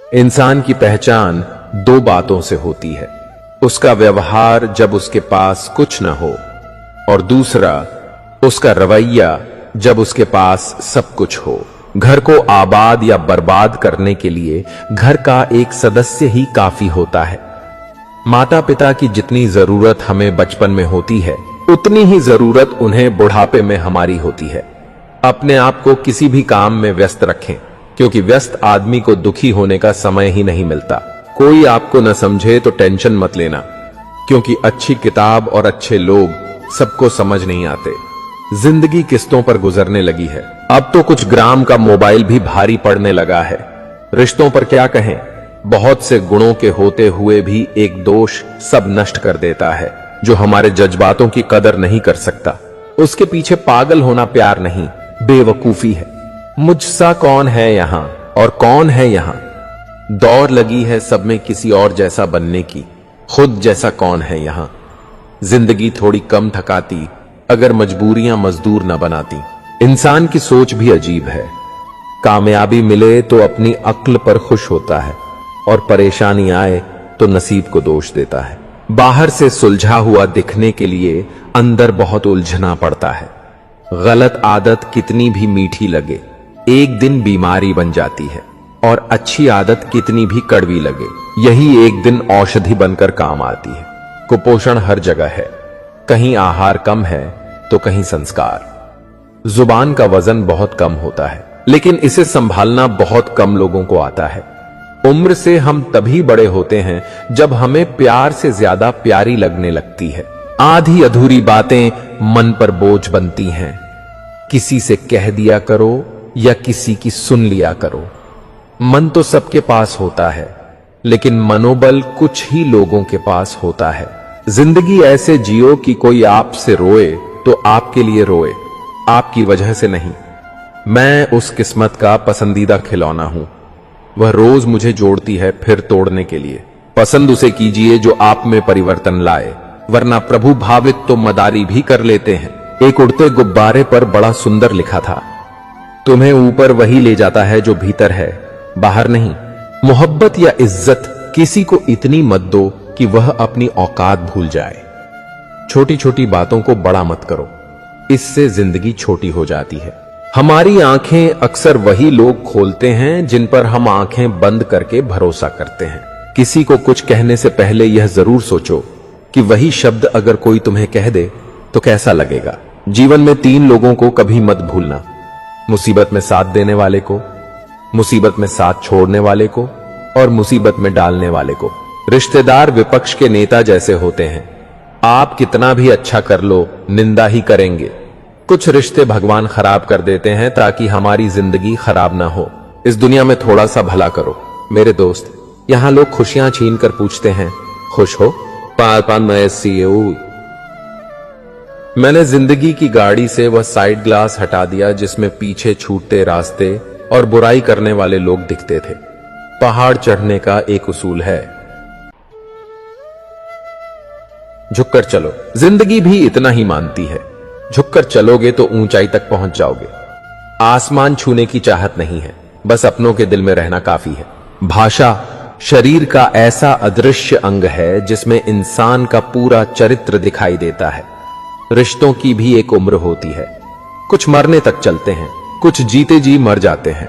इंसान की पहचान दो बातों से होती है, उसका व्यवहार जब उसके पास कुछ न हो, और दूसरा उसका रवैया जब उसके पास सब कुछ हो। घर को आबाद या बर्बाद करने के लिए घर का एक सदस्य ही काफी होता है। माता पिता की जितनी जरूरत हमें बचपन में होती है, उतनी ही जरूरत उन्हें बुढ़ापे में हमारी होती है। अपने आप को किसी भी काम में व्यस्त रखें, क्योंकि व्यस्त आदमी को दुखी होने का समय ही नहीं मिलता। कोई आपको न समझे तो टेंशन मत लेना, क्योंकि अच्छी किताब और अच्छे लोग सबको समझ नहीं आते। जिंदगी किस्तों पर गुजरने लगी है। अब तो कुछ ग्राम का मोबाइल भी भारी पड़ने लगा है। रिश्तों पर क्या कहें, बहुत से गुणों के होते हुए भी एक दोष सब नष्ट कर देता है। जो हमारे जज्बातों की कदर नहीं कर सकता, उसके पीछे पागल होना प्यार नहीं, बेवकूफी है। मुझसा कौन है यहां और कौन है यहां, दौड़ लगी है सब में किसी और जैसा बनने की, खुद जैसा कौन है यहां। जिंदगी थोड़ी कम थकाती अगर मजबूरियां मजदूर न बनाती। इंसान की सोच भी अजीब है। कामयाबी मिले तो अपनी अक्ल पर खुश होता है, और परेशानी आए तो नसीब को दोष देता है। बाहर से सुलझा हुआ दिखने के लिए अंदर बहुत उलझना पड़ता है। गलत आदत कितनी भी मीठी लगे, एक दिन बीमारी बन जाती है, और अच्छी आदत कितनी भी कड़वी लगे, यही एक दिन औषधि बनकर काम आती है। कुपोषण हर जगह है, कहीं आहार कम है तो कहीं संस्कार। जुबान का वजन बहुत कम होता है, लेकिन इसे संभालना बहुत कम लोगों को आता है। उम्र से हम तभी बड़े होते हैं जब हमें प्यार से ज्यादा प्यारी लगने लगती है। आधी अधूरी बातें मन पर बोझ बनती हैं। किसी से कह दिया करो या किसी की सुन लिया करो। मन तो सबके पास होता है, लेकिन मनोबल कुछ ही लोगों के पास होता है। जिंदगी ऐसे जियो कि कोई आपसे रोए तो आपके लिए रोए, आपकी वजह से नहीं। मैं उस किस्मत का पसंदीदा खिलौना हूं, वह रोज मुझे जोड़ती है फिर तोड़ने के लिए। पसंद उसे कीजिए जो आप में परिवर्तन लाए, वरना प्रभु भावित तो मदारी भी कर लेते हैं। एक उड़ते गुब्बारे पर बड़ा सुंदर लिखा था, तुम्हें ऊपर वही ले जाता है जो भीतर है, बाहर नहीं। मोहब्बत या इज्जत किसी को इतनी मत दो कि वह अपनी औकात भूल जाए। छोटी छोटी बातों को बड़ा मत करो, इससे जिंदगी छोटी हो जाती है। हमारी आंखें अक्सर वही लोग खोलते हैं जिन पर हम आंखें बंद करके भरोसा करते हैं। किसी को कुछ कहने से पहले यह जरूर सोचो कि वही शब्द अगर कोई तुम्हें कह दे तो कैसा लगेगा। जीवन में 3 लोगों को कभी मत भूलना, मुसीबत में साथ देने वाले को, मुसीबत में साथ छोड़ने वाले को, और मुसीबत में डालने वाले को। रिश्तेदार विपक्ष के नेता जैसे होते हैं, आप कितना भी अच्छा कर लो निंदा ही करेंगे। कुछ रिश्ते भगवान खराब कर देते हैं ताकि हमारी जिंदगी खराब ना हो। इस दुनिया में थोड़ा सा भला करो मेरे दोस्त। यहां लोग खुशियां छीन कर पूछते हैं, खुश हो? मैंने जिंदगी की गाड़ी से वह साइड ग्लास हटा दिया जिसमें पीछे छूटते रास्ते और बुराई करने वाले लोग दिखते थे। पहाड़ चढ़ने का एक उसूल है, झुककर चलो। जिंदगी भी इतना ही मानती है, झुककर चलोगे तो ऊंचाई तक पहुंच जाओगे। आसमान छूने की चाहत नहीं है, बस अपनों के दिल में रहना काफी है। भाषा शरीर का ऐसा अदृश्य अंग है जिसमें इंसान का पूरा चरित्र दिखाई देता है। रिश्तों की भी एक उम्र होती है, कुछ मरने तक चलते हैं, कुछ जीते जी मर जाते हैं।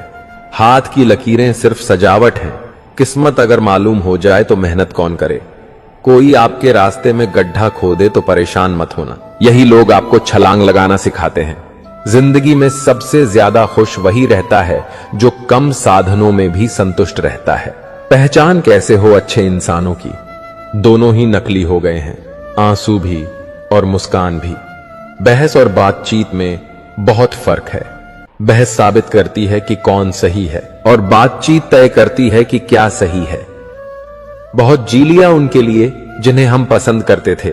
हाथ की लकीरें सिर्फ सजावट हैं, किस्मत अगर मालूम हो जाए तो मेहनत कौन करे। कोई आपके रास्ते में गड्ढा खोदे तो परेशान मत होना, यही लोग आपको छलांग लगाना सिखाते हैं। जिंदगी में सबसे ज्यादा खुश वही रहता है जो कम साधनों में भी संतुष्ट रहता है। पहचान कैसे हो अच्छे इंसानों की? दोनों ही नकली हो गए हैं, आंसू भी और मुस्कान भी। बहस और बातचीत में बहुत फर्क है। बहस साबित करती है कि कौन सही है, और बातचीत तय करती है कि क्या सही है। बहुत जी लिया उनके लिए जिन्हें हम पसंद करते थे,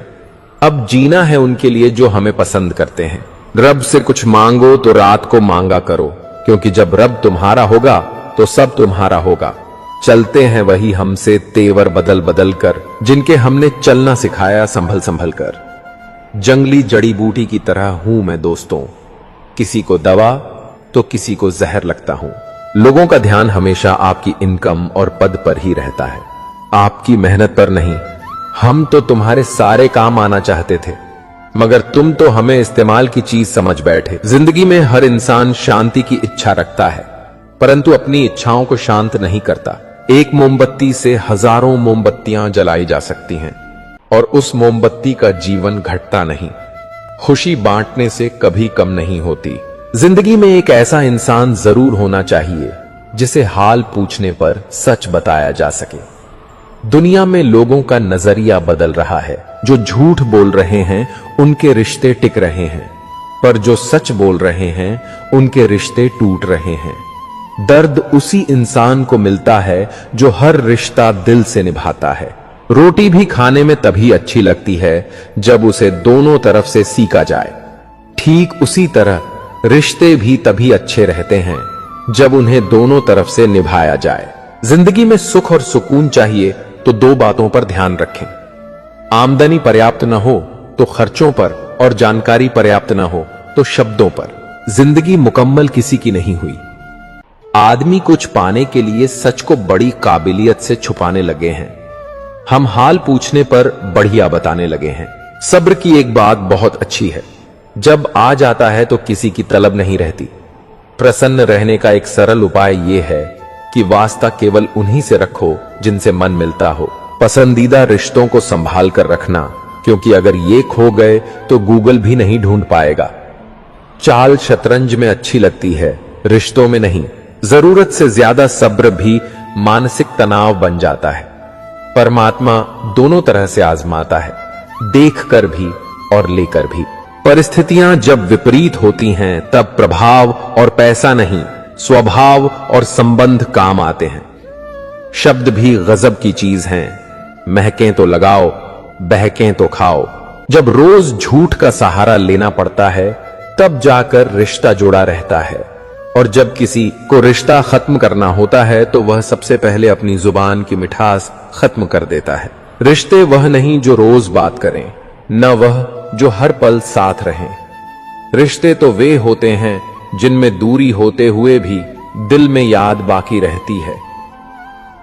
अब जीना है उनके लिए जो हमें पसंद करते हैं। रब से कुछ मांगो तो रात को मांगा करो, क्योंकि जब रब तुम्हारा होगा तो सब तुम्हारा होगा। चलते हैं वही हमसे तेवर बदल बदल कर, जिनके हमने चलना सिखाया संभल संभल कर। जंगली जड़ी बूटी की तरह हूं मैं दोस्तों, किसी को दवा तो किसी को जहर लगता हूं। लोगों का ध्यान हमेशा आपकी इनकम और पद पर ही रहता है, आपकी मेहनत पर नहीं। हम तो तुम्हारे सारे काम आना चाहते थे, मगर तुम तो हमें इस्तेमाल की चीज समझ बैठे। जिंदगी में हर इंसान शांति की इच्छा रखता है, परंतु अपनी इच्छाओं को शांत नहीं करता। एक मोमबत्ती से हजारों मोमबत्तियां जलाई जा सकती हैं, और उस मोमबत्ती का जीवन घटता नहीं। खुशी बांटने से कभी कम नहीं होती। जिंदगी में एक ऐसा इंसान जरूर होना चाहिए जिसे हाल पूछने पर सच बताया जा सके। दुनिया में लोगों का नजरिया बदल रहा है। जो झूठ बोल रहे हैं उनके रिश्ते टिक रहे हैं, पर जो सच बोल रहे हैं उनके रिश्ते टूट रहे हैं। दर्द उसी इंसान को मिलता है जो हर रिश्ता दिल से निभाता है। रोटी भी खाने में तभी अच्छी लगती है जब उसे दोनों तरफ से सीका जाए। ठीक उसी तरह रिश्ते भी तभी अच्छे रहते हैं जब उन्हें दोनों तरफ से निभाया जाए। जिंदगी में सुख और सुकून चाहिए तो दो बातों पर ध्यान रखें। आमदनी पर्याप्त न हो तो खर्चों पर, और जानकारी पर्याप्त न हो तो शब्दों पर। जिंदगी मुकम्मल किसी की नहीं हुई। आदमी कुछ पाने के लिए सच को बड़ी काबिलियत से छुपाने लगे हैं। हम हाल पूछने पर बढ़िया बताने लगे हैं। सब्र की एक बात बहुत अच्छी है, जब आ जाता है तो किसी की तलब नहीं रहती। प्रसन्न रहने का एक सरल उपाय यह है कि वास्ता केवल उन्हीं से रखो जिनसे मन मिलता हो। पसंदीदा रिश्तों को संभाल कर रखना, क्योंकि अगर ये खो गए तो गूगल भी नहीं ढूंढ पाएगा। चाल शतरंज में अच्छी लगती है, रिश्तों में नहीं। जरूरत से ज्यादा सब्र भी मानसिक तनाव बन जाता है। परमात्मा दोनों तरह से आजमाता है, देखकर भी और लेकर भी। परिस्थितियां जब विपरीत होती हैं तब प्रभाव और पैसा नहीं, स्वभाव और संबंध काम आते हैं। शब्द भी गजब की चीज हैं, महकें तो लगाओ, बहकें तो खाओ। जब रोज झूठ का सहारा लेना पड़ता है तब जाकर रिश्ता जुड़ा रहता है, और जब किसी को रिश्ता खत्म करना होता है तो वह सबसे पहले अपनी जुबान की मिठास खत्म कर देता है। रिश्ते वह नहीं जो रोज बात करें, न वह जो हर पल साथ रहें। रिश्ते तो वे होते हैं जिनमें दूरी होते हुए भी दिल में याद बाकी रहती है।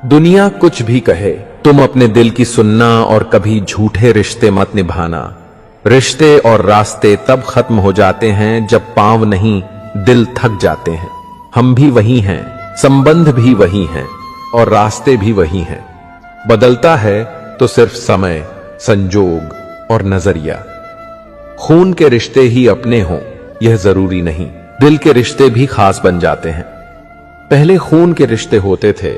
दुनिया कुछ भी कहे, तुम अपने दिल की सुनना और कभी झूठे रिश्ते मत निभाना। रिश्ते और रास्ते तब खत्म हो जाते हैं जब पांव नहीं दिल थक जाते हैं। हम भी वही हैं, संबंध भी वही हैं, और रास्ते भी वही हैं। बदलता है तो सिर्फ समय, संजोग और नजरिया। खून के रिश्ते ही अपने हों यह जरूरी नहीं, दिल के रिश्ते भी खास बन जाते हैं। पहले खून के रिश्ते होते थे,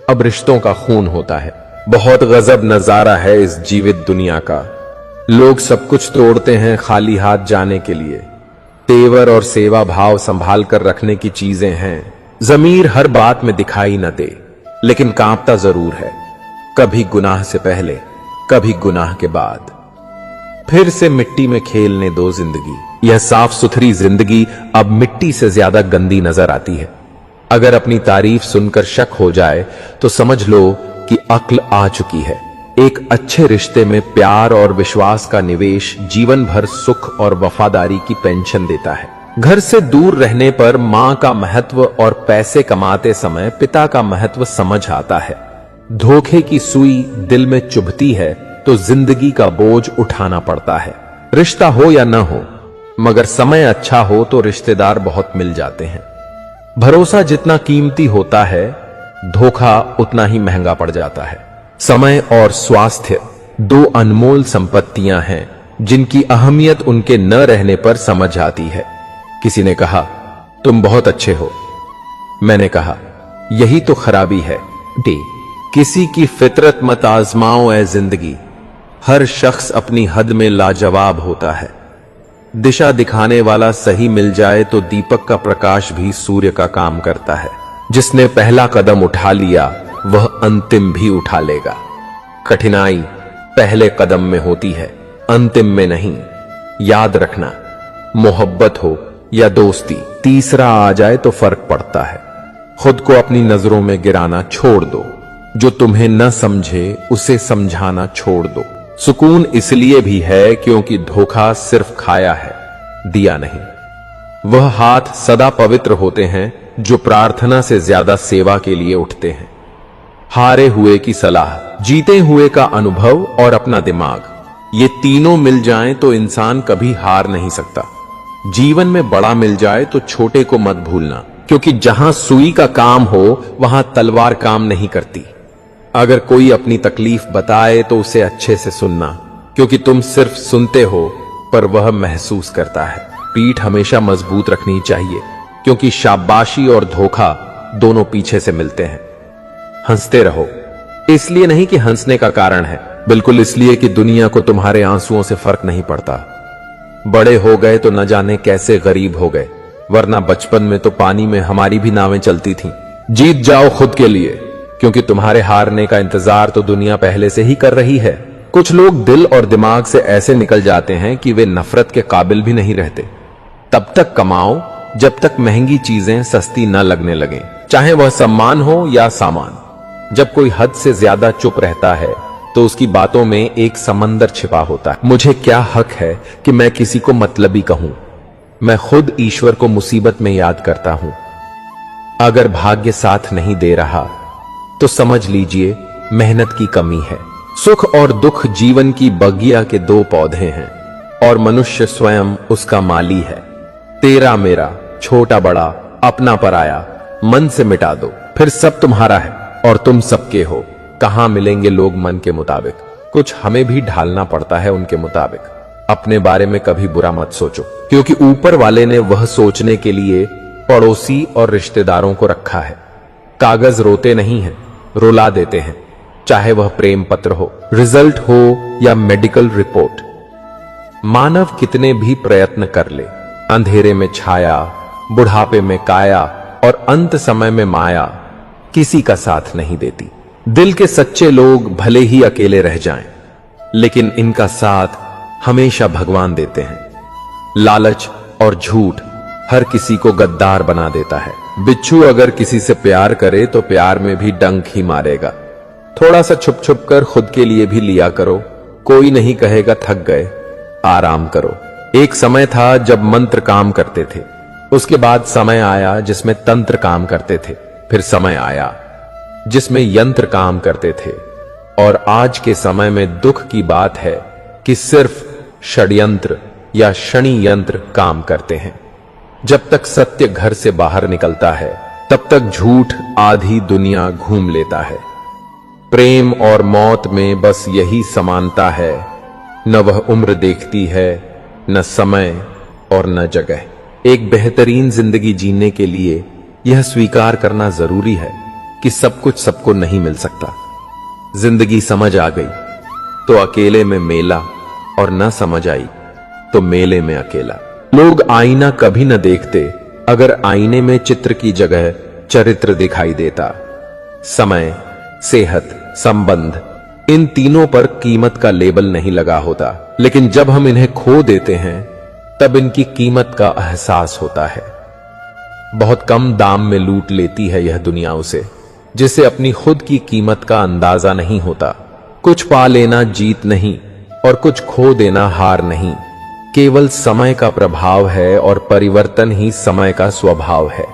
अब रिश्तों का खून होता है। बहुत गजब नजारा है इस जीवित दुनिया का। लोग सब कुछ तोड़ते हैं खाली हाथ जाने के लिए। तेवर और सेवा भाव संभाल कर रखने की चीजें हैं। जमीर हर बात में दिखाई न दे, लेकिन कांपता जरूर है, कभी गुनाह से पहले, कभी गुनाह के बाद। फिर से मिट्टी में खेलने दो जिंदगी। यह साफ सुथरी जिंदगी अब मिट्टी से ज्यादा गंदी नजर आती है। अगर अपनी तारीफ सुनकर शक हो जाए तो समझ लो कि अक्ल आ चुकी है। एक अच्छे रिश्ते में प्यार और विश्वास का निवेश जीवन भर सुख और वफादारी की पेंशन देता है। घर से दूर रहने पर मां का महत्व और पैसे कमाते समय पिता का महत्व समझ आता है। धोखे की सुई दिल में चुभती है तो जिंदगी का बोझ उठाना पड़ता है। रिश्ता हो या न हो, मगर समय अच्छा हो तो रिश्तेदार बहुत मिल जाते हैं। भरोसा जितना कीमती होता है, धोखा उतना ही महंगा पड़ जाता है। समय और स्वास्थ्य दो अनमोल संपत्तियां हैं जिनकी अहमियत उनके न रहने पर समझ आती है। किसी ने कहा, तुम बहुत अच्छे हो। मैंने कहा, यही तो खराबी है। किसी की फितरत मत आजमाओ ऐ जिंदगी, हर शख्स अपनी हद में लाजवाब होता है। दिशा दिखाने वाला सही मिल जाए तो दीपक का प्रकाश भी सूर्य का काम करता है। जिसने पहला कदम उठा लिया वह अंतिम भी उठा लेगा। कठिनाई पहले कदम में होती है, अंतिम में नहीं। याद रखना, मोहब्बत हो या दोस्ती, तीसरा आ जाए तो फर्क पड़ता है। खुद को अपनी नजरों में गिराना छोड़ दो। जो तुम्हें न समझे उसे समझाना छोड़ दो। सुकून इसलिए भी है क्योंकि धोखा सिर्फ खाया है, दिया नहीं। वह हाथ सदा पवित्र होते हैं जो प्रार्थना से ज्यादा सेवा के लिए उठते हैं। हारे हुए की सलाह, जीते हुए का अनुभव और अपना दिमाग, ये तीनों मिल जाएं तो इंसान कभी हार नहीं सकता। जीवन में बड़ा मिल जाए तो छोटे को मत भूलना, क्योंकि जहां सुई का काम हो वहां तलवार काम नहीं करती। अगर कोई अपनी तकलीफ बताए तो उसे अच्छे से सुनना, क्योंकि तुम सिर्फ सुनते हो पर वह महसूस करता है। पीठ हमेशा मजबूत रखनी चाहिए, क्योंकि शाबाशी और धोखा दोनों पीछे से मिलते हैं। हंसते रहो, इसलिए नहीं कि हंसने का कारण है, बिल्कुल इसलिए कि दुनिया को तुम्हारे आंसुओं से फर्क नहीं पड़ता। बड़े हो गए तो न जाने कैसे गरीब हो गए, वरना बचपन में तो पानी में हमारी भी नावें चलती थीं। जीत जाओ खुद के लिए, क्योंकि तुम्हारे हारने का इंतजार तो दुनिया पहले से ही कर रही है। कुछ लोग दिल और दिमाग से ऐसे निकल जाते हैं कि वे नफरत के काबिल भी नहीं रहते। तब तक कमाओ जब तक महंगी चीजें सस्ती न लगने लगें, चाहे वह सम्मान हो या सामान। जब कोई हद से ज्यादा चुप रहता है तो उसकी बातों में एक समंदर छिपा होता है। मुझे क्या हक है कि मैं किसी को मतलबी कहूं? मैं खुद ईश्वर को मुसीबत में याद करता हूं। अगर भाग्य साथ नहीं दे रहा तो समझ लीजिए मेहनत की कमी है। सुख और दुख जीवन की बगिया के दो पौधे हैं और मनुष्य स्वयं उसका माली है। तेरा मेरा, छोटा बड़ा, अपना पराया, मन से मिटा दो, फिर सब तुम्हारा है और तुम सबके हो। कहां मिलेंगे लोग मन के मुताबिक? कुछ हमें भी ढालना पड़ता है उनके मुताबिक। अपने बारे में कभी बुरा मत सोचो, क्योंकि ऊपर वाले ने वह सोचने के लिए पड़ोसी और रिश्तेदारों को रखा है। कागज रोते नहीं हैं, रुला देते हैं, चाहे वह प्रेम पत्र हो, रिजल्ट हो या मेडिकल रिपोर्ट। मानव कितने भी प्रयत्न कर ले, अंधेरे में छाया, बुढ़ापे में काया और अंत समय में माया किसी का साथ नहीं देती। दिल के सच्चे लोग भले ही अकेले रह जाएं, लेकिन इनका साथ हमेशा भगवान देते हैं। लालच और झूठ हर किसी को गद्दार बना देता है। बिच्छू अगर किसी से प्यार करे तो प्यार में भी डंक ही मारेगा। थोड़ा सा छुप छुप कर खुद के लिए भी लिया करो, कोई नहीं कहेगा थक गए, आराम करो। एक समय था जब मंत्र काम करते थे, उसके बाद समय आया जिसमें तंत्र काम करते थे, फिर समय आया जिसमें यंत्र काम करते थे, और आज के समय में दुख की बात है कि सिर्फ षड्यंत्र या शनि यंत्र काम करते हैं। जब तक सत्य घर से बाहर निकलता है तब तक झूठ आधी दुनिया घूम लेता है। प्रेम और मौत में बस यही समानता है, न वह उम्र देखती है, न समय और न जगह। एक बेहतरीन जिंदगी जीने के लिए यह स्वीकार करना जरूरी है कि सब कुछ सबको नहीं मिल सकता। जिंदगी समझ आ गई तो अकेले में मेला, और न समझ आई तो मेले में अकेला। लोग आईना कभी न देखते अगर आईने में चित्र की जगह चरित्र दिखाई देता। समय, सेहत, संबंध, इन तीनों पर कीमत का लेबल नहीं लगा होता, लेकिन जब हम इन्हें खो देते हैं तब इनकी कीमत का एहसास होता है। बहुत कम दाम में लूट लेती है यह दुनिया उसे, जिसे अपनी खुद की कीमत का अंदाजा नहीं होता। कुछ पा लेना जीत नहीं और कुछ खो देना हार नहीं, केवल समय का प्रभाव है और परिवर्तन ही समय का स्वभाव है।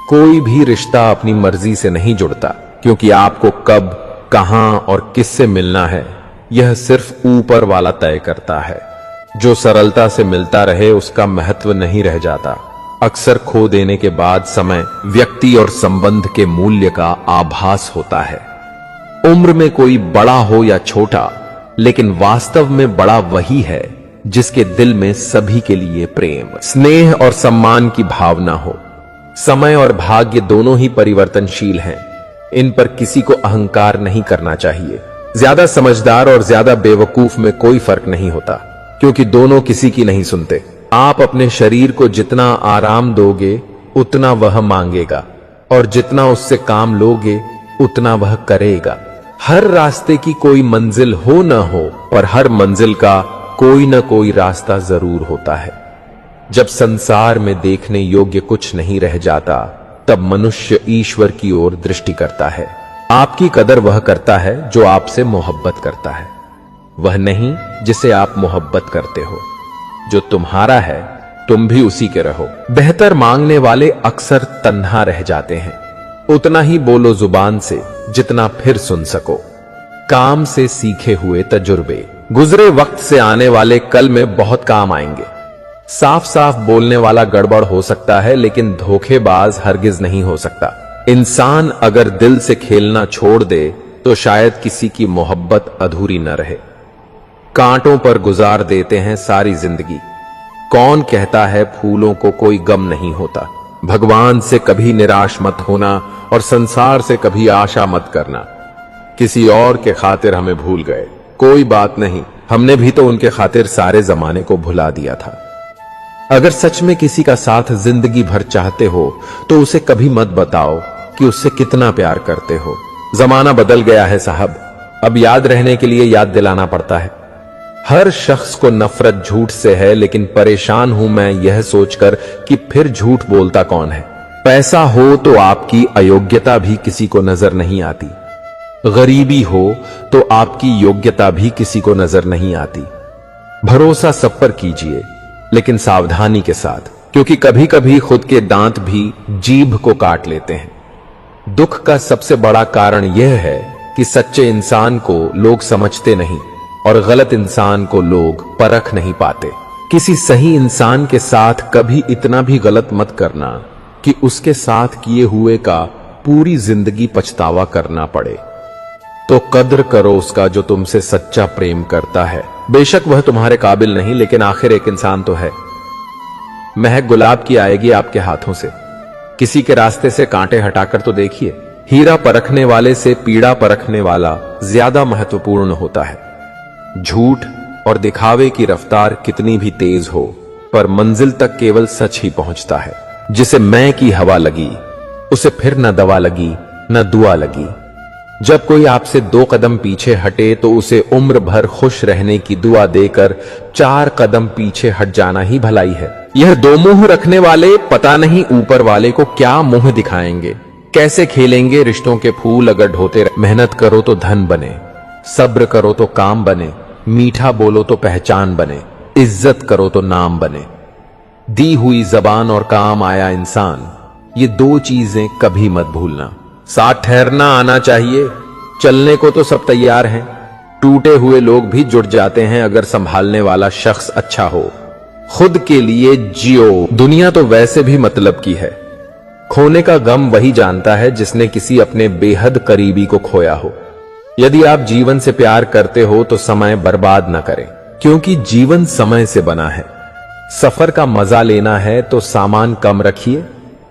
कोई भी रिश्ता अपनी मर्जी से नहीं जुड़ता, क्योंकि आपको कब, कहां और किससे मिलना है यह सिर्फ ऊपर वाला तय करता है। जो सरलता से मिलता रहे उसका महत्व नहीं रह जाता। अक्सर खो देने के बाद समय, व्यक्ति और संबंध के मूल्य का आभास होता है। उम्र में कोई बड़ा हो या छोटा, लेकिन वास्तव में बड़ा वही है जिसके दिल में सभी के लिए प्रेम, स्नेह और सम्मान की भावना हो। समय और भाग्य दोनों ही परिवर्तनशील हैं, इन पर किसी को अहंकार नहीं करना चाहिए। ज्यादा समझदार और ज्यादा बेवकूफ में कोई फर्क नहीं होता, क्योंकि दोनों किसी की नहीं सुनते। आप अपने शरीर को जितना आराम दोगे उतना वह मांगेगा, और जितना उससे काम लोगे उतना वह करेगा। हर रास्ते की कोई मंजिल हो न हो, पर हर मंजिल का कोई न कोई रास्ता जरूर होता है। जब संसार में देखने योग्य कुछ नहीं रह जाता, तब मनुष्य ईश्वर की ओर दृष्टि करता है। आपकी कदर वह करता है जो आपसे मोहब्बत करता है, वह नहीं जिसे आप मोहब्बत करते हो। जो तुम्हारा है तुम भी उसी के रहो। बेहतर मांगने वाले अक्सर तन्हा रह जाते हैं। उतना ही बोलो जुबान से जितना फिर सुन सको। काम से सीखे हुए तजुर्बे गुजरे वक्त से आने वाले कल में बहुत काम आएंगे। साफ साफ बोलने वाला गड़बड़ हो सकता है, लेकिन धोखेबाज हरगिज नहीं हो सकता। इंसान अगर दिल से खेलना छोड़ दे तो शायद किसी की मोहब्बत अधूरी न रहे। कांटों पर गुजार देते हैं सारी जिंदगी। कौन कहता है फूलों को कोई गम नहीं होता। भगवान से कभी निराश मत होना और संसार से कभी आशा मत करना। किसी और के खातिर हमें भूल गए, कोई बात नहीं, हमने भी तो उनके खातिर सारे जमाने को भुला दिया था। अगर सच में किसी का साथ जिंदगी भर चाहते हो तो उसे कभी मत बताओ कि उससे कितना प्यार करते हो। जमाना बदल गया है साहब, अब याद रहने के लिए याद दिलाना पड़ता है। हर शख्स को नफरत झूठ से है, लेकिन परेशान हूं मैं यह सोचकर कि फिर झूठ बोलता कौन है। पैसा हो तो आपकी अयोग्यता भी किसी को नजर नहीं आती। गरीबी हो तो आपकी योग्यता भी किसी को नजर नहीं आती। भरोसा सब पर कीजिए, लेकिन सावधानी के साथ, क्योंकि कभी कभी खुद के दांत भी जीभ को काट लेते हैं। दुख का सबसे बड़ा कारण यह है कि सच्चे इंसान को लोग समझते नहीं और गलत इंसान को लोग परख नहीं पाते। किसी सही इंसान के साथ कभी इतना भी गलत मत करना कि उसके साथ किए हुए का पूरी जिंदगी पछतावा करना पड़े। तो कद्र करो उसका जो तुमसे सच्चा प्रेम करता है। बेशक वह तुम्हारे काबिल नहीं, लेकिन आखिर एक इंसान तो है। महक गुलाब की आएगी आपके हाथों से। किसी के रास्ते से कांटे हटाकर तो देखिए। हीरा परखने वाले से पीड़ा परखने वाला ज्यादा महत्वपूर्ण होता है। झूठ और दिखावे की रफ्तार कितनी भी तेज हो, पर मंजिल तक केवल सच ही पहुंचता है। जिसे मैं की हवा लगी, उसे फिर न दवा लगी न दुआ लगी। जब कोई आपसे 2 कदम पीछे हटे तो उसे उम्र भर खुश रहने की दुआ देकर 4 कदम पीछे हट जाना ही भलाई है। यह 2 मुंह रखने वाले पता नहीं ऊपर वाले को क्या मुंह दिखाएंगे। कैसे खेलेंगे रिश्तों के फूल अगर ढोते रहे। मेहनत करो तो धन बने, सब्र करो तो काम बने, मीठा बोलो तो पहचान बने, इज्जत करो तो नाम बने। दी हुई जबान और काम आया इंसान, ये 2 चीजें कभी मत भूलना। साथ ठहरना आना चाहिए। चलने को तो सब तैयार हैं। टूटे हुए लोग भी जुट जाते हैं अगर संभालने वाला शख्स अच्छा हो। खुद के लिए जियो, दुनिया तो वैसे भी मतलब की है। खोने का गम वही जानता है जिसने किसी अपने बेहद करीबी को खोया हो। यदि आप जीवन से प्यार करते हो तो समय बर्बाद न करें, क्योंकि जीवन समय से बना है। सफर का मजा लेना है तो सामान कम रखिए,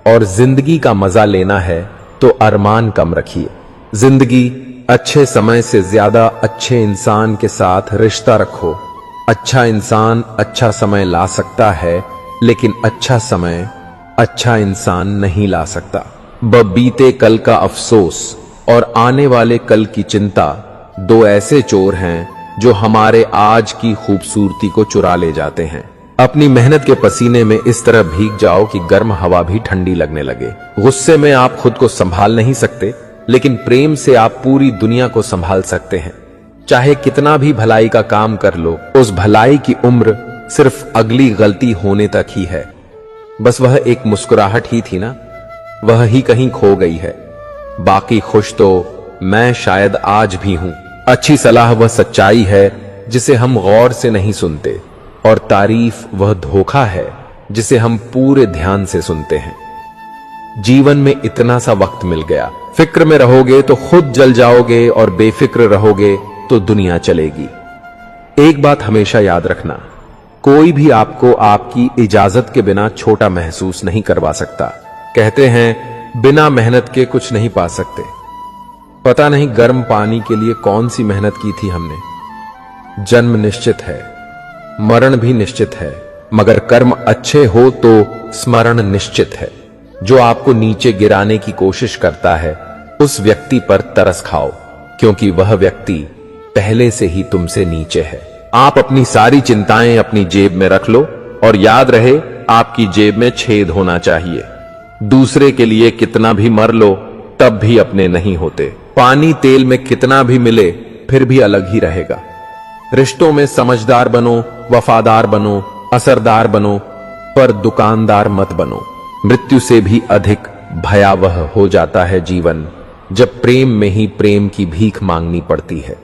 और जिंदगी का मजा लेना है तो अरमान कम रखिए। जिंदगी अच्छे समय से ज्यादा अच्छे इंसान के साथ रिश्ता रखो। अच्छा इंसान अच्छा समय ला सकता है, लेकिन अच्छा समय अच्छा इंसान नहीं ला सकता। बीते कल का अफसोस और आने वाले कल की चिंता 2 ऐसे चोर हैं जो हमारे आज की खूबसूरती को चुरा ले जाते हैं। अपनी मेहनत के पसीने में इस तरह भीग जाओ कि गर्म हवा भी ठंडी लगने लगे। गुस्से में आप खुद को संभाल नहीं सकते, लेकिन प्रेम से आप पूरी दुनिया को संभाल सकते हैं। चाहे कितना भी भलाई का काम कर लो, उस भलाई की उम्र सिर्फ अगली गलती होने तक ही है। बस वह एक मुस्कुराहट ही थी ना, वह ही कहीं खो गई है। बाकी खुश तो मैं शायद आज भी हूं। अच्छी सलाह वह सच्चाई है जिसे हम गौर से नहीं सुनते, और तारीफ वह धोखा है जिसे हम पूरे ध्यान से सुनते हैं। जीवन में इतना सा वक्त मिल गया। फिक्र में रहोगे तो खुद जल जाओगे, और बेफिक्र रहोगे तो दुनिया चलेगी। एक बात हमेशा याद रखना, कोई भी आपको आपकी इजाजत के बिना छोटा महसूस नहीं करवा सकता। कहते हैं बिना मेहनत के कुछ नहीं पा सकते। पता नहीं गर्म पानी के लिए कौन सी मेहनत की थी हमने। जन्म निश्चित है, मरण भी निश्चित है, मगर कर्म अच्छे हो तो स्मरण निश्चित है। जो आपको नीचे गिराने की कोशिश करता है, उस व्यक्ति पर तरस खाओ, क्योंकि वह व्यक्ति पहले से ही तुमसे नीचे है। आप अपनी सारी चिंताएं अपनी जेब में रख लो, और याद रहे आपकी जेब में छेद होना चाहिए। दूसरे के लिए कितना भी मर लो, तब भी अपने नहीं होते। पानी तेल में कितना भी मिले, फिर भी अलग ही रहेगा। रिश्तों में समझदार बनो, वफादार बनो, असरदार बनो, पर दुकानदार मत बनो। मृत्यु से भी अधिक भयावह हो जाता है जीवन जब प्रेम में ही प्रेम की भीख मांगनी पड़ती है।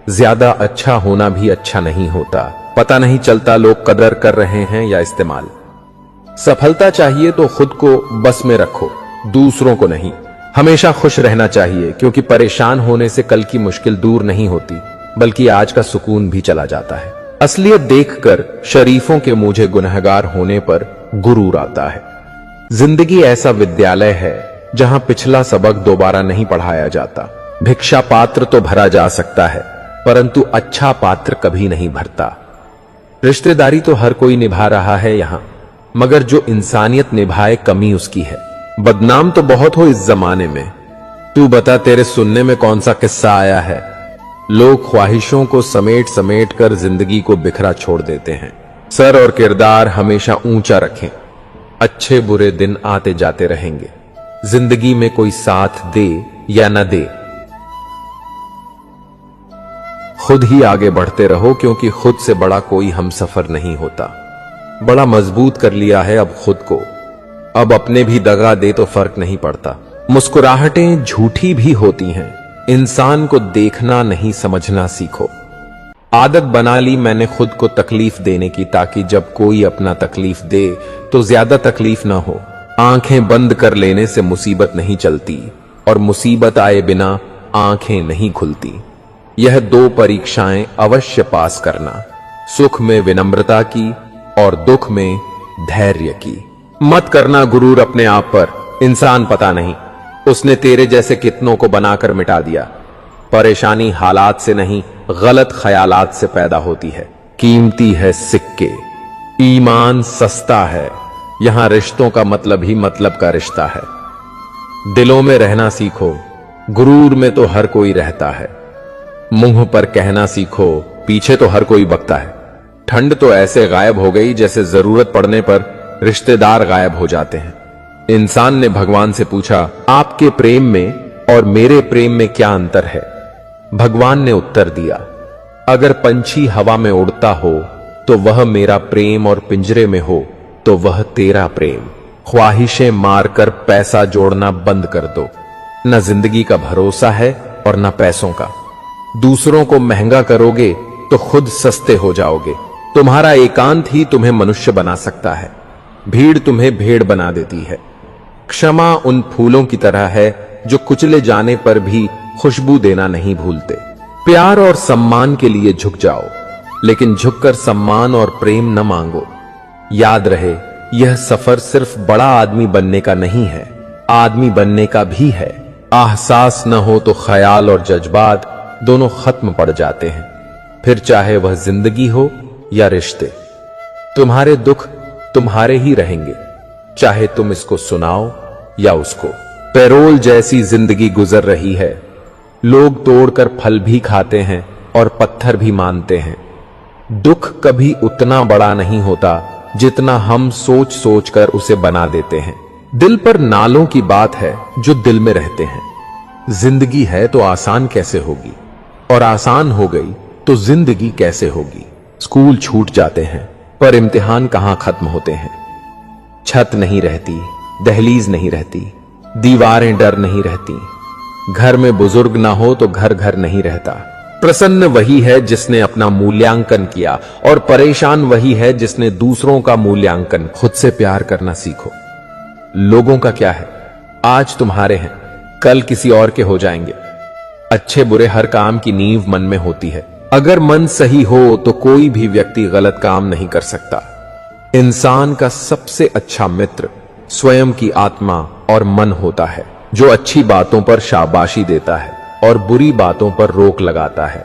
ज्यादा अच्छा होना भी अच्छा नहीं होता। पता नहीं चलता लोग कदर कर रहे हैं या इस्तेमाल। सफलता चाहिए तो खुद को बस में रखो, दूसरों को नहीं। हमेशा खुश रहना चाहिए, क्योंकि परेशान होने से कल की मुश्किल दूर नहीं होती, बल्कि आज का सुकून भी चला जाता है। असलियत देखकर शरीफों के मुझे गुनहगार होने पर गुरूर आता है। जिंदगी ऐसा विद्यालय है जहां पिछला सबक दोबारा नहीं पढ़ाया जाता। भिक्षा पात्र तो भरा जा सकता है, परंतु अच्छा पात्र कभी नहीं भरता। रिश्तेदारी तो हर कोई निभा रहा है यहां, मगर जो इंसानियत निभाए कमी उसकी है। बदनाम तो बहुत हो इस जमाने में। तू बता, तेरे सुनने में कौन सा किस्सा आया है? लोग ख्वाहिशों को समेट समेट कर जिंदगी को बिखरा छोड़ देते हैं। सर और किरदार हमेशा ऊंचा रखें। अच्छे बुरे दिन आते जाते रहेंगे। जिंदगी में कोई साथ दे या न दे, खुद ही आगे बढ़ते रहो, क्योंकि खुद से बड़ा कोई हमसफर नहीं होता। बड़ा मजबूत कर लिया है अब खुद को, अब अपने भी दगा दे तो फर्क नहीं पड़ता। मुस्कुराहटें झूठी भी होती हैं। इंसान को देखना नहीं समझना सीखो। आदत बना ली मैंने खुद को तकलीफ देने की, ताकि जब कोई अपना तकलीफ दे तो ज्यादा तकलीफ ना हो। आंखें बंद कर लेने से मुसीबत नहीं चलती, और मुसीबत आए बिना आंखें नहीं खुलती। यह 2 परीक्षाएं अवश्य पास करना, सुख में विनम्रता की और दुख में धैर्य की। मत करना गुरूर अपने आप पर। इंसान पता नहीं, उसने तेरे जैसे कितनों को बनाकर मिटा दिया। परेशानी हालात से नहीं, गलत ख्यालात से पैदा होती है। कीमती है सिक्के, ईमान सस्ता है। यहां रिश्तों का मतलब ही मतलब का रिश्ता है। दिलों में रहना सीखो, गुरूर में तो हर कोई रहता है। मुंह पर कहना सीखो, पीछे तो हर कोई बकता है। ठंड तो ऐसे गायब हो गई जैसे जरूरत पड़ने पर रिश्तेदार गायब हो जाते हैं। इंसान ने भगवान से पूछा, आपके प्रेम में और मेरे प्रेम में क्या अंतर है? भगवान ने उत्तर दिया, अगर पंछी हवा में उड़ता हो तो वह मेरा प्रेम, और पिंजरे में हो तो वह तेरा प्रेम। ख्वाहिशें मारकर पैसा जोड़ना बंद कर दो। न जिंदगी का भरोसा है और न पैसों का। दूसरों को महंगा करोगे तो खुद सस्ते हो जाओगे। तुम्हारा एकांत ही तुम्हें मनुष्य बना सकता है। भीड़ तुम्हें भेड़ बना देती है। क्षमा उन फूलों की तरह है जो कुचले जाने पर भी खुशबू देना नहीं भूलते। प्यार और सम्मान के लिए झुक जाओ, लेकिन झुककर सम्मान और प्रेम न मांगो। याद रहे, यह सफर सिर्फ बड़ा आदमी बनने का नहीं है, आदमी बनने का भी है। एहसास न हो तो ख्याल और जज्बात दोनों खत्म पड़ जाते हैं, फिर चाहे वह जिंदगी हो या रिश्ते। तुम्हारे दुख तुम्हारे ही रहेंगे, चाहे तुम इसको सुनाओ या उसको। पैरोल जैसी जिंदगी गुजर रही है। लोग तोड़कर फल भी खाते हैं और पत्थर भी मानते हैं। दुख कभी उतना बड़ा नहीं होता जितना हम सोच सोच कर उसे बना देते हैं। दिल पर नालों की बात है जो दिल में रहते हैं। जिंदगी है तो आसान कैसे होगी, और आसान हो गई तो जिंदगी कैसे होगी। स्कूल छूट जाते हैं पर इम्तिहान कहां खत्म होते हैं। छत नहीं रहती, दहलीज नहीं रहती, दीवारें डर नहीं रहती। घर में बुजुर्ग ना हो तो घर घर नहीं रहता। प्रसन्न वही है जिसने अपना मूल्यांकन किया, और परेशान वही है जिसने दूसरों का मूल्यांकन। खुद से प्यार करना सीखो। लोगों का क्या है, आज तुम्हारे हैं, कल किसी और के हो जाएंगे। अच्छे बुरे हर काम की नींव मन में होती है। अगर मन सही हो तो कोई भी व्यक्ति गलत काम नहीं कर सकता। इंसान का सबसे अच्छा मित्र स्वयं की आत्मा और मन होता है, जो अच्छी बातों पर शाबाशी देता है और बुरी बातों पर रोक लगाता है।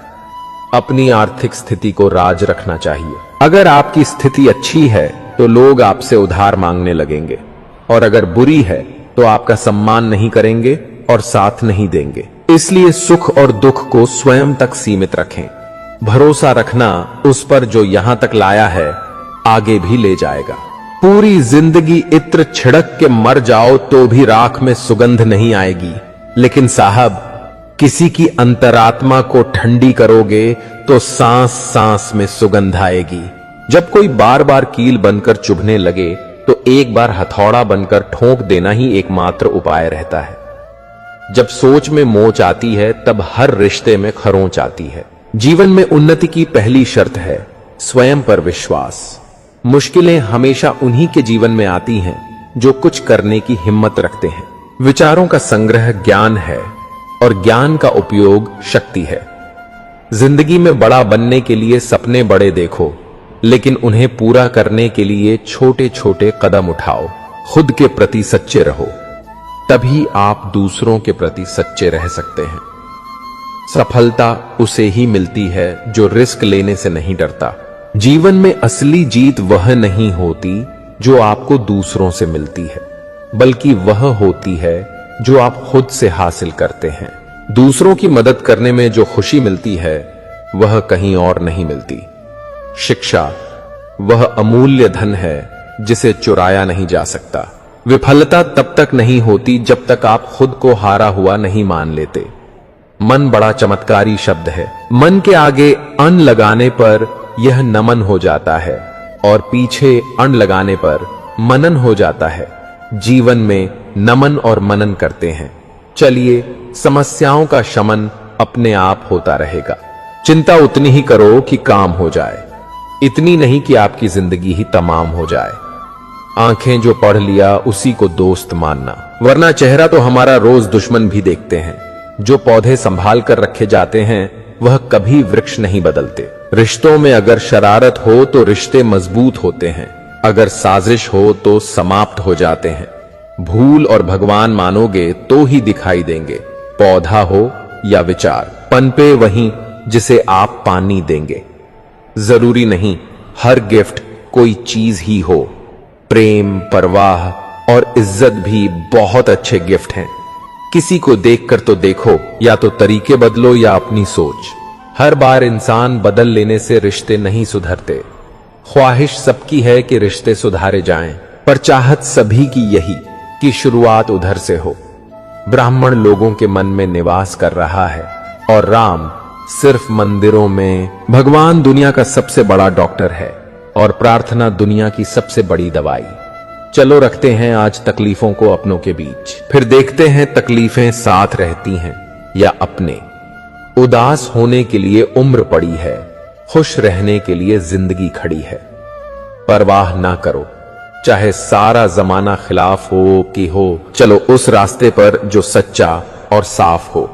अपनी आर्थिक स्थिति को राज रखना चाहिए। अगर आपकी स्थिति अच्छी है तो लोग आपसे उधार मांगने लगेंगे, और अगर बुरी है तो आपका सम्मान नहीं करेंगे और साथ नहीं देंगे। इसलिए सुख और दुख को स्वयं तक सीमित रखें। भरोसा रखना उस पर जो यहां तक लाया है आगे भी ले जाएगा। पूरी जिंदगी इत्र छिड़क के मर जाओ तो भी राख में सुगंध नहीं आएगी, लेकिन साहब किसी की अंतरात्मा को ठंडी करोगे तो सांस सांस में सुगंध आएगी। जब कोई बार बार कील बनकर चुभने लगे तो एक बार हथौड़ा बनकर ठोक देना ही एकमात्र उपाय रहता है। जब सोच में मोच आती है तब हर रिश्ते में खरोंच आती है। जीवन में उन्नति की पहली शर्त है स्वयं पर विश्वास। मुश्किलें हमेशा उन्हीं के जीवन में आती हैं जो कुछ करने की हिम्मत रखते हैं। विचारों का संग्रह ज्ञान है और ज्ञान का उपयोग शक्ति है। जिंदगी में बड़ा बनने के लिए सपने बड़े देखो, लेकिन उन्हें पूरा करने के लिए छोटे छोटे कदम उठाओ। खुद के प्रति सच्चे रहो, तभी आप दूसरों के प्रति सच्चे रह सकते हैं। सफलता उसे ही मिलती है जो रिस्क लेने से नहीं डरता। जीवन में असली जीत वह नहीं होती जो आपको दूसरों से मिलती है, बल्कि वह होती है जो आप खुद से हासिल करते हैं। दूसरों की मदद करने में जो खुशी मिलती है वह कहीं और नहीं मिलती। शिक्षा वह अमूल्य धन है जिसे चुराया नहीं जा सकता। विफलता तब तक नहीं होती जब तक आप खुद को हारा हुआ नहीं मान लेते। मन बड़ा चमत्कारी शब्द है। मन के आगे अन लगाने पर यह नमन हो जाता है और पीछे अन लगाने पर मनन हो जाता है। जीवन में नमन और मनन करते हैं। चलिए, समस्याओं का शमन अपने आप होता रहेगा। चिंता उतनी ही करो कि काम हो जाए, इतनी नहीं कि आपकी जिंदगी ही तमाम हो जाए। आंखें जो पढ़ लिया उसी को दोस्त मानना, वरना चेहरा तो हमारा रोज दुश्मन भी देखते हैं। जो पौधे संभाल कर रखे जाते हैं वह कभी वृक्ष नहीं बदलते। रिश्तों में अगर शरारत हो तो रिश्ते मजबूत होते हैं, अगर साजिश हो तो समाप्त हो जाते हैं। भूल और भगवान मानोगे तो ही दिखाई देंगे। पौधा हो या विचार, पनपे वहीं जिसे आप पानी देंगे। जरूरी नहीं हर गिफ्ट कोई चीज ही हो। प्रेम, परवाह और इज्जत भी बहुत अच्छे गिफ्ट हैं। किसी को देखकर तो देखो, या तो तरीके बदलो या अपनी सोच। हर बार इंसान बदल लेने से रिश्ते नहीं सुधरते। ख्वाहिश सबकी है कि रिश्ते सुधारे जाएं, पर चाहत सभी की यही कि शुरुआत उधर से हो। ब्राह्मण लोगों के मन में निवास कर रहा है और राम सिर्फ मंदिरों में। भगवान दुनिया का सबसे बड़ा डॉक्टर है और प्रार्थना दुनिया की सबसे बड़ी दवाई। चलो रखते हैं आज तकलीफों को अपनों के बीच, फिर देखते हैं तकलीफें साथ रहती हैं या अपने। उदास होने के लिए उम्र पड़ी है, खुश रहने के लिए जिंदगी खड़ी है। परवाह ना करो, चाहे सारा जमाना खिलाफ हो कि हो, चलो उस रास्ते पर जो सच्चा और साफ हो।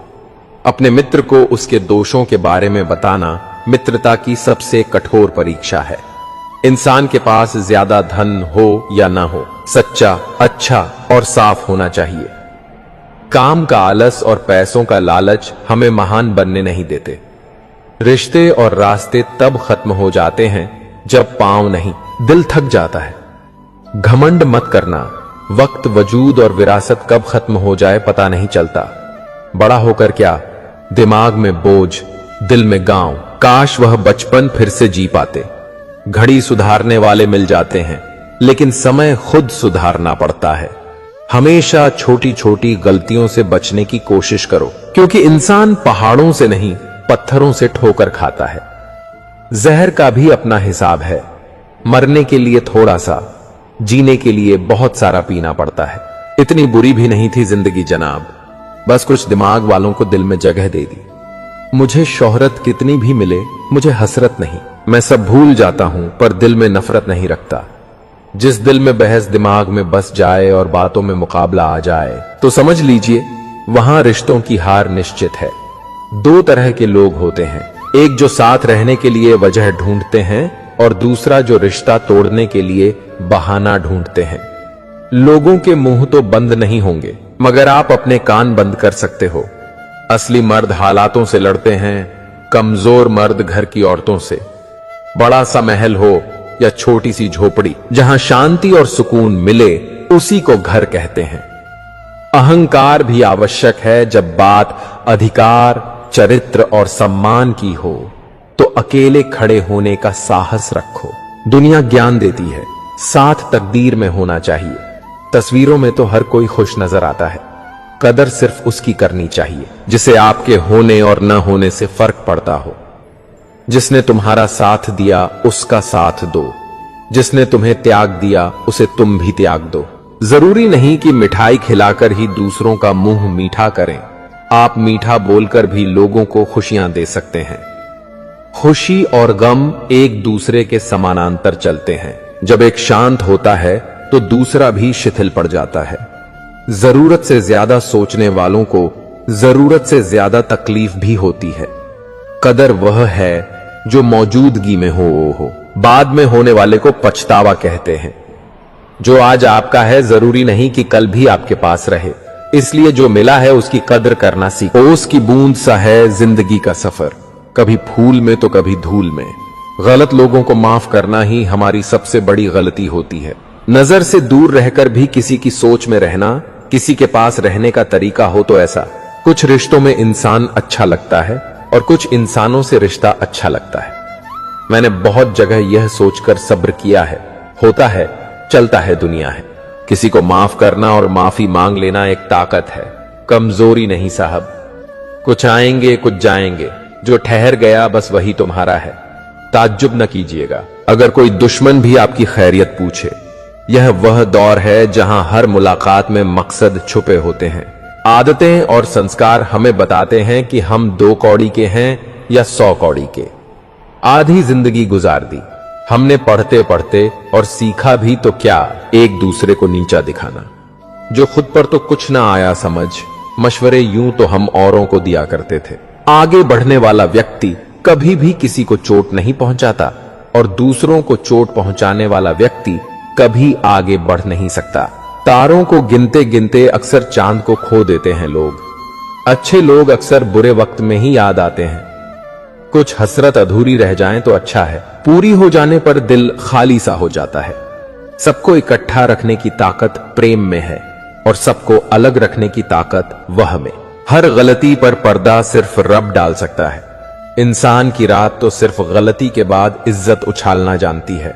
अपने मित्र को उसके दोषों के बारे में बताना मित्रता की सबसे कठोर परीक्षा है। इंसान के पास ज्यादा धन हो या ना हो, सच्चा, अच्छा और साफ होना चाहिए। काम का आलस और पैसों का लालच हमें महान बनने नहीं देते। रिश्ते और रास्ते तब खत्म हो जाते हैं जब पांव नहीं, दिल थक जाता है। घमंड मत करना, वक्त, वजूद और विरासत कब खत्म हो जाए पता नहीं चलता। बड़ा होकर क्या, दिमाग में बोझ, दिल में गांव। काश वह बचपन फिर से जी पाते। घड़ी सुधारने वाले मिल जाते हैं, लेकिन समय खुद सुधारना पड़ता है। हमेशा छोटी छोटी गलतियों से बचने की कोशिश करो, क्योंकि इंसान पहाड़ों से नहीं पत्थरों से ठोकर खाता है। जहर का भी अपना हिसाब है। मरने के लिए थोड़ा सा, जीने के लिए बहुत सारा पीना पड़ता है। इतनी बुरी भी नहीं थी जिंदगी जनाब, बस कुछ दिमाग वालों को दिल में जगह दे दी। मुझे शोहरत कितनी भी मिले मुझे हसरत नहीं। मैं सब भूल जाता हूं पर दिल में नफरत नहीं रखता। जिस दिल में बहस दिमाग में बस जाए और बातों में मुकाबला आ जाए तो समझ लीजिए वहां रिश्तों की हार निश्चित है। दो तरह के लोग होते हैं, एक जो साथ रहने के लिए वजह ढूंढते हैं और दूसरा जो रिश्ता तोड़ने के लिए बहाना ढूंढते हैं। लोगों के मुंह तो बंद नहीं होंगे, मगर आप अपने कान बंद कर सकते हो। असली मर्द हालातों से लड़ते हैं, कमजोर मर्द घर की औरतों से। बड़ा सा महल हो या छोटी सी झोपड़ी, जहां शांति और सुकून मिले उसी को घर कहते हैं। अहंकार भी आवश्यक है जब बात अधिकार, चरित्र और सम्मान की हो, तो अकेले खड़े होने का साहस रखो। दुनिया ज्ञान देती है, साथ तकदीर में होना चाहिए। तस्वीरों में तो हर कोई खुश नजर आता है, कदर सिर्फ उसकी करनी चाहिए जिसे आपके होने और न होने से फर्क पड़ता हो। जिसने तुम्हारा साथ दिया उसका साथ दो, जिसने तुम्हें त्याग दिया उसे तुम भी त्याग दो। जरूरी नहीं कि मिठाई खिलाकर ही दूसरों का मुंह मीठा करें, आप मीठा बोलकर भी लोगों को खुशियां दे सकते हैं। खुशी और गम एक दूसरे के समानांतर चलते हैं। जब एक शांत होता है तो दूसरा भी शिथिल पड़ जाता है। जरूरत से ज्यादा सोचने वालों को जरूरत से ज्यादा तकलीफ भी होती है। कदर वह है जो मौजूदगी में हो, बाद में होने वाले को पछतावा कहते हैं। जो आज आपका है जरूरी नहीं कि कल भी आपके पास रहे, इसलिए जो मिला है उसकी कदर करना सीखो। ओस की बूंद सा है जिंदगी का सफर, कभी फूल में तो कभी धूल में। गलत लोगों को माफ करना ही हमारी सबसे बड़ी गलती होती है। नजर से दूर रहकर भी किसी की सोच में रहना, किसी के पास रहने का तरीका हो तो ऐसा। कुछ रिश्तों में इंसान अच्छा लगता है और कुछ इंसानों से रिश्ता अच्छा लगता है। मैंने बहुत जगह यह सोचकर सब्र किया है, होता है चलता है दुनिया है। किसी को माफ करना और माफी मांग लेना एक ताकत है, कमजोरी नहीं साहब। कुछ आएंगे कुछ जाएंगे, जो ठहर गया बस वही तुम्हारा है। ताज्जुब न कीजिएगा अगर कोई दुश्मन भी आपकी खैरियत पूछे। यह वह दौर है जहां हर मुलाकात में मकसद छुपे होते हैं। आदतें और संस्कार हमें बताते हैं कि हम 2 कौड़ी के हैं या 100 कौड़ी के। आधी जिंदगी गुजार दी हमने पढ़ते पढ़ते, और सीखा भी तो क्या, एक दूसरे को नीचा दिखाना। जो खुद पर तो कुछ ना आया समझ, मशवरे यूं तो हम औरों को दिया करते थे। आगे बढ़ने वाला व्यक्ति कभी भी किसी को चोट नहीं पहुंचाता, और दूसरों को चोट पहुंचाने वाला व्यक्ति कभी आगे बढ़ नहीं सकता। तारों को गिनते गिनते अक्सर चांद को खो देते हैं लोग। अच्छे लोग अक्सर बुरे वक्त में ही याद आते हैं। कुछ हसरत अधूरी रह जाएं तो अच्छा है, पूरी हो जाने पर दिल खाली सा हो जाता है। सबको इकट्ठा रखने की ताकत प्रेम में है, और सबको अलग रखने की ताकत वह में। हर गलती पर पर्दा सिर्फ रब डाल सकता है। इंसान की रात तो सिर्फ गलती के बाद इज्जत उछालना जानती है।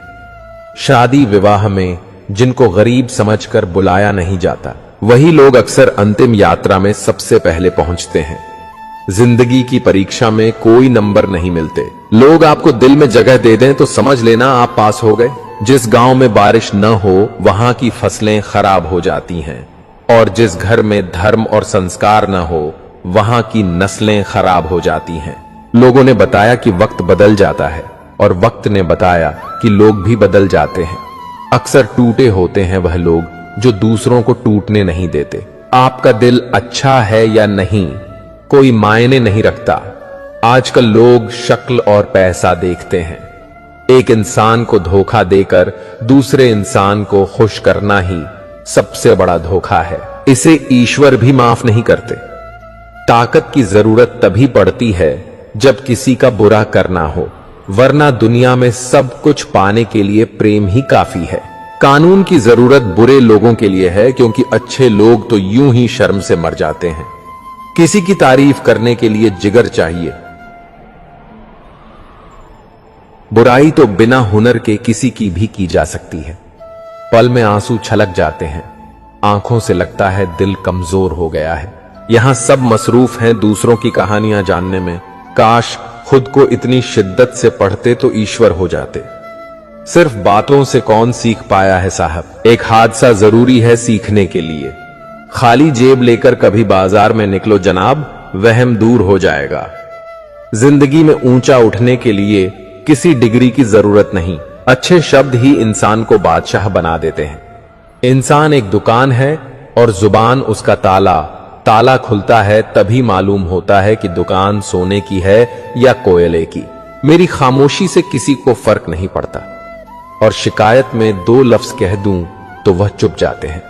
शादी विवाह में जिनको गरीब समझकर बुलाया नहीं जाता, वही लोग अक्सर अंतिम यात्रा में सबसे पहले पहुंचते हैं। जिंदगी की परीक्षा में कोई नंबर नहीं मिलते। लोग आपको दिल में जगह दे दें तो समझ लेना आप पास हो गए। जिस गांव में बारिश न हो वहां की फसलें खराब हो जाती हैं, और जिस घर में धर्म और संस्कार न हो वहां की नस्लें खराब हो जाती हैं। लोगों ने बताया कि वक्त बदल जाता है, और वक्त ने बताया कि लोग भी बदल जाते हैं। अक्सर टूटे होते हैं वह लोग जो दूसरों को टूटने नहीं देते। आपका दिल अच्छा है या नहीं कोई मायने नहीं रखता। आजकल लोग शक्ल और पैसा देखते हैं। एक इंसान को धोखा देकर दूसरे इंसान को खुश करना ही सबसे बड़ा धोखा है। इसे ईश्वर भी माफ नहीं करते। ताकत की जरूरत तभी पड़ती है जब किसी का बुरा करना हो, वरना दुनिया में सब कुछ पाने के लिए प्रेम ही काफी है। कानून की जरूरत बुरे लोगों के लिए है, क्योंकि अच्छे लोग तो यूं ही शर्म से मर जाते हैं। किसी की तारीफ करने के लिए जिगर चाहिए। बुराई तो बिना हुनर के किसी की भी की जा सकती है। पल में आंसू छलक जाते हैं, आंखों से लगता है दिल कमजोर हो गया है। यहां सब मसरूफ हैं दूसरों की कहानियां जानने में। काश खुद को इतनी शिद्दत से पढ़ते तो ईश्वर हो जाते। सिर्फ बातों से कौन सीख पाया है साहब, एक हादसा जरूरी है सीखने के लिए। खाली जेब लेकर कभी बाजार में निकलो जनाब, वहम दूर हो जाएगा। जिंदगी में ऊंचा उठने के लिए किसी डिग्री की जरूरत नहीं, अच्छे शब्द ही इंसान को बादशाह बना देते हैं। इंसान एक दुकान है और जुबान उसका ताला। ताला खुलता है तभी मालूम होता है कि दुकान सोने की है या कोयले की। मेरी खामोशी से किसी को फर्क नहीं पड़ता, और शिकायत में 2 लफ्ज कह दूं तो वह चुप जाते हैं।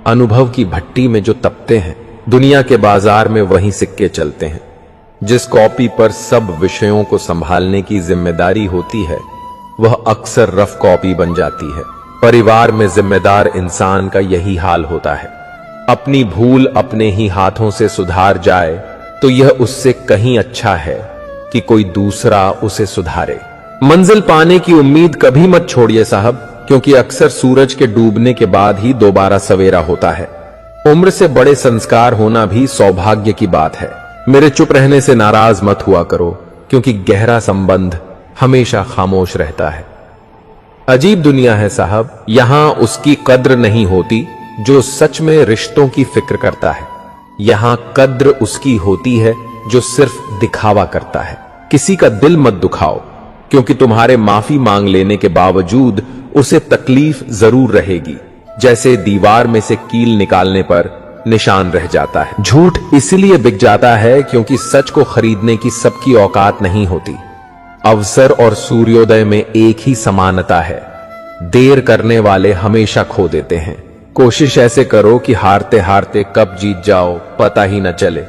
अनुभव की भट्टी में जो तपते हैं, दुनिया के बाजार में वही सिक्के चलते हैं। जिस कॉपी पर सब विषयों को संभालने की जिम्मेदारी होती है, वह अक्सर रफ कॉपी बन जाती है। परिवार में जिम्मेदार इंसान का यही हाल होता है। अपनी भूल अपने ही हाथों से सुधार जाए तो यह उससे कहीं अच्छा है कि कोई दूसरा उसे सुधारे। मंजिल पाने की उम्मीद कभी मत छोड़िए साहब, क्योंकि अक्सर सूरज के डूबने के बाद ही दोबारा सवेरा होता है। उम्र से बड़े संस्कार होना भी सौभाग्य की बात है। मेरे चुप रहने से नाराज मत हुआ करो, क्योंकि गहरा संबंध हमेशा खामोश रहता है। अजीब दुनिया है साहब, यहां उसकी कद्र नहीं होती जो सच में रिश्तों की फिक्र करता है। यहां कद्र उसकी होती है जो सिर्फ दिखावा करता है। किसी का दिल मत दुखाओ, क्योंकि तुम्हारे माफी मांग लेने के बावजूद उसे तकलीफ जरूर रहेगी, जैसे दीवार में से कील निकालने पर निशान रह जाता है। झूठ इसलिए बिक जाता है क्योंकि सच को खरीदने की सबकी औकात नहीं होती। अवसर और सूर्योदय में एक ही समानता है, देर करने वाले हमेशा खो देते हैं। कोशिश ऐसे करो कि हारते हारते कब जीत जाओ पता ही न चले।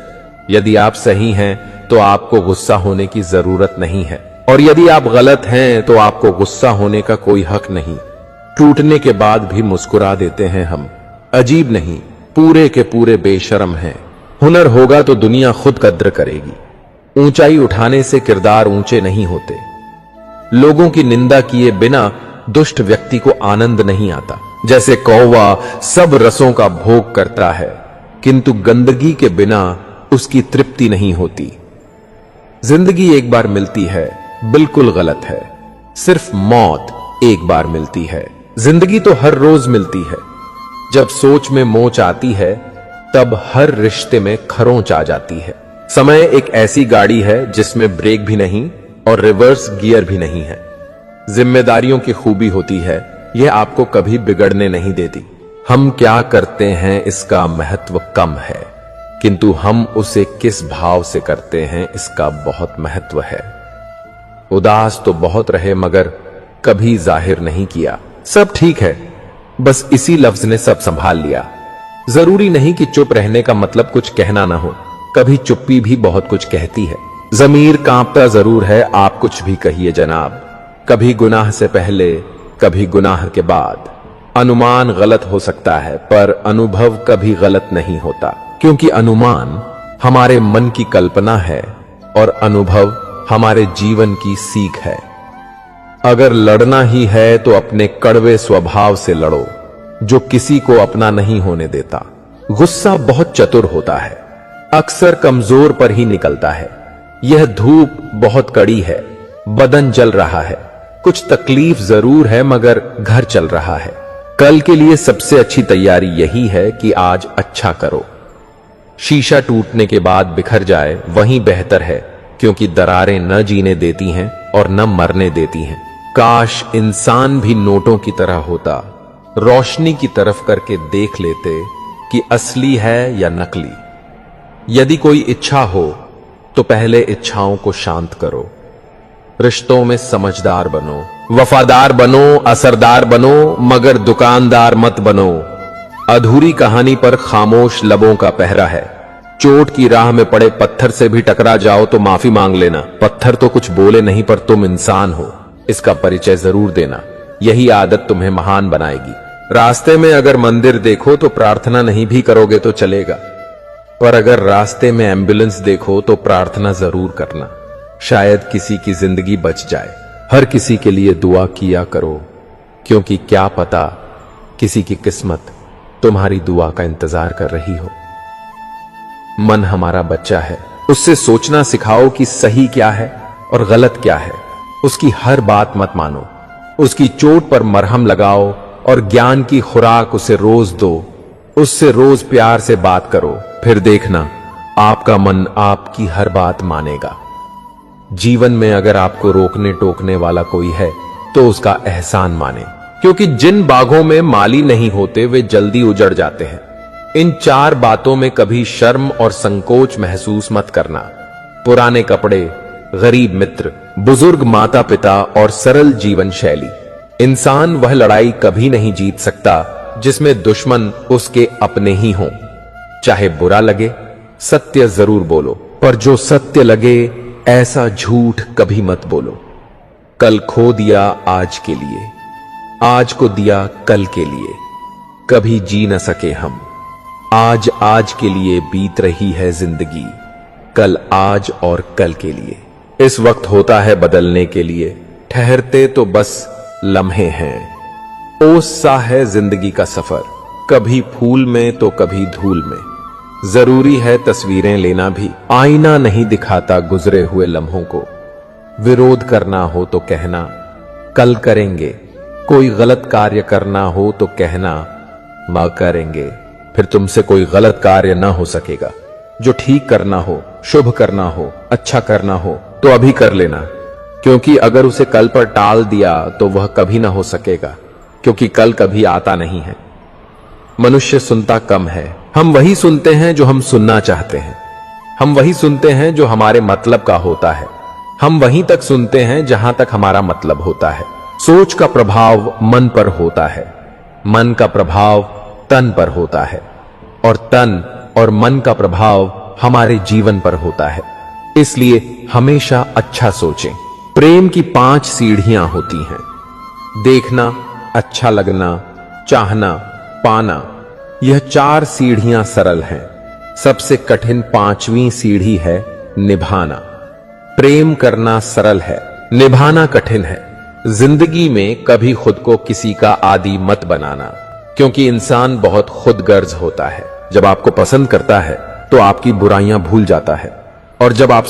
यदि आप सही हैं तो आपको गुस्सा होने की जरूरत नहीं है, और यदि आप गलत हैं तो आपको गुस्सा होने का कोई हक नहीं। टूटने के बाद भी मुस्कुरा देते हैं हम। अजीब नहीं, पूरे के पूरे बेशर्म हैं। हुनर होगा तो दुनिया खुद कद्र करेगी। ऊंचाई उठाने से किरदार ऊंचे नहीं होते। लोगों की निंदा किए बिना दुष्ट व्यक्ति को आनंद नहीं आता। जैसे कौवा सब रसों का भोग करता है, किंतु गंदगी के बिना उसकी तृप्ति नहीं होती। जिंदगी एक बार मिलती है, बिल्कुल गलत है। सिर्फ मौत एक बार मिलती है। जिंदगी तो हर रोज मिलती है। जब सोच में मोच आती है तब हर रिश्ते में खरोंच आ जाती है। समय एक ऐसी गाड़ी है जिसमें ब्रेक भी नहीं और रिवर्स गियर भी नहीं है। जिम्मेदारियों की खूबी होती है, यह आपको कभी बिगड़ने नहीं देती। हम क्या करते हैं इसका महत्व कम है, किंतु हम उसे किस भाव से करते हैं इसका बहुत महत्व है। उदास तो बहुत रहे मगर कभी जाहिर नहीं किया। सब ठीक है, बस इसी लफ्ज ने सब संभाल लिया। जरूरी नहीं कि चुप रहने का मतलब कुछ कहना ना हो, कभी चुप्पी भी बहुत कुछ कहती है। जमीर कांपता जरूर है, आप कुछ भी कहिए जनाब। कभी गुनाह से पहले, कभी गुनाह के बाद। अनुमान गलत हो सकता है पर अनुभव कभी गलत नहीं होता, क्योंकि अनुमान हमारे मन की कल्पना है और अनुभव हमारे जीवन की सीख है। अगर लड़ना ही है तो अपने कड़वे स्वभाव से लड़ो, जो किसी को अपना नहीं होने देता। गुस्सा बहुत चतुर होता है, अक्सर कमजोर पर ही निकलता है। यह धूप बहुत कड़ी है, बदन जल रहा है, कुछ तकलीफ जरूर है मगर घर चल रहा है। कल के लिए सबसे अच्छी तैयारी यही है कि आज अच्छा करो। शीशा टूटने के बाद बिखर जाए वहीं बेहतर है, क्योंकि दरारें न जीने देती हैं और न मरने देती हैं। काश इंसान भी नोटों की तरह होता, रोशनी की तरफ करके देख लेते कि असली है या नकली। यदि कोई इच्छा हो तो पहले इच्छाओं को शांत करो। रिश्तों में समझदार बनो, वफादार बनो, असरदार बनो, मगर दुकानदार मत बनो। अधूरी कहानी पर खामोश लबों का पहरा है। चोट की राह में पड़े पत्थर से भी टकरा जाओ तो माफी मांग लेना। पत्थर तो कुछ बोले नहीं पर तुम इंसान हो, इसका परिचय जरूर देना। यही आदत तुम्हें महान बनाएगी। रास्ते में अगर मंदिर देखो तो प्रार्थना नहीं भी करोगे तो चलेगा, पर अगर रास्ते में एम्बुलेंस देखो तो प्रार्थना जरूर करना। शायद किसी की जिंदगी बच जाए। हर किसी के लिए दुआ किया करो, क्योंकि क्या पता किसी की किस्मत तुम्हारी दुआ का इंतजार कर रही हो। मन हमारा बच्चा है, उससे सोचना सिखाओ कि सही क्या है और गलत क्या है। उसकी हर बात मत मानो, उसकी चोट पर मरहम लगाओ और ज्ञान की खुराक उसे रोज दो। उससे रोज प्यार से बात करो, फिर देखना आपका मन आपकी हर बात मानेगा। जीवन में अगर आपको रोकने टोकने वाला कोई है तो उसका एहसान माने, क्योंकि जिन बागों में माली नहीं होते वे जल्दी उजड़ जाते हैं। इन 4 बातों में कभी शर्म और संकोच महसूस मत करना। पुराने कपड़े, गरीब मित्र, बुजुर्ग माता पिता और सरल जीवन शैली। इंसान वह लड़ाई कभी नहीं जीत सकता जिसमें दुश्मन उसके अपने ही हों। चाहे बुरा लगे, सत्य जरूर बोलो, पर जो सत्य लगे ऐसा झूठ कभी मत बोलो। कल खो दिया आज के लिए, आज को दिया कल के लिए। कभी जी न सके हम, आज के लिए बीत रही है जिंदगी, कल आज और कल के लिए। इस वक्त होता है बदलने के लिए, ठहरते तो बस लम्हे हैं। ओस सा है जिंदगी का सफर, कभी फूल में तो कभी धूल में। जरूरी है तस्वीरें लेना भी, आईना नहीं दिखाता गुजरे हुए लम्हों को। विरोध करना हो तो कहना, कल करेंगे, कोई गलत कार्य करना हो तो कहना मां करेंगे, फिर तुमसे कोई गलत कार्य ना हो सकेगा। जो ठीक करना हो, शुभ करना हो, अच्छा करना हो तो अभी कर लेना, क्योंकि अगर उसे कल पर टाल दिया तो वह कभी ना हो सकेगा, क्योंकि कल कभी आता नहीं है। मनुष्य सुनता कम है। हम वही सुनते हैं जो हम सुनना चाहते हैं। हम वही सुनते हैं जो हमारे मतलब का होता है। हम वहीं तक सुनते हैं जहां तक हमारा मतलब होता है। सोच का प्रभाव मन पर होता है, मन का प्रभाव तन पर होता है, और तन और मन का प्रभाव हमारे जीवन पर होता है। इसलिए हमेशा अच्छा सोचें। प्रेम की 5 सीढ़ियां होती हैं। देखना, अच्छा लगना, चाहना, पाना। यह 4 सीढ़ियां सरल हैं। सबसे कठिन 5वीं सीढ़ी है निभाना। प्रेम करना सरल है, निभाना कठिन है। जिंदगी में कभी खुद को किसी का आदी मत बनाना, क्योंकि इंसान बहुत खुदगर्ज होता है। जब आपको पसंद करता है तो आपकी बुराइयां भूल जाता है, और जब आप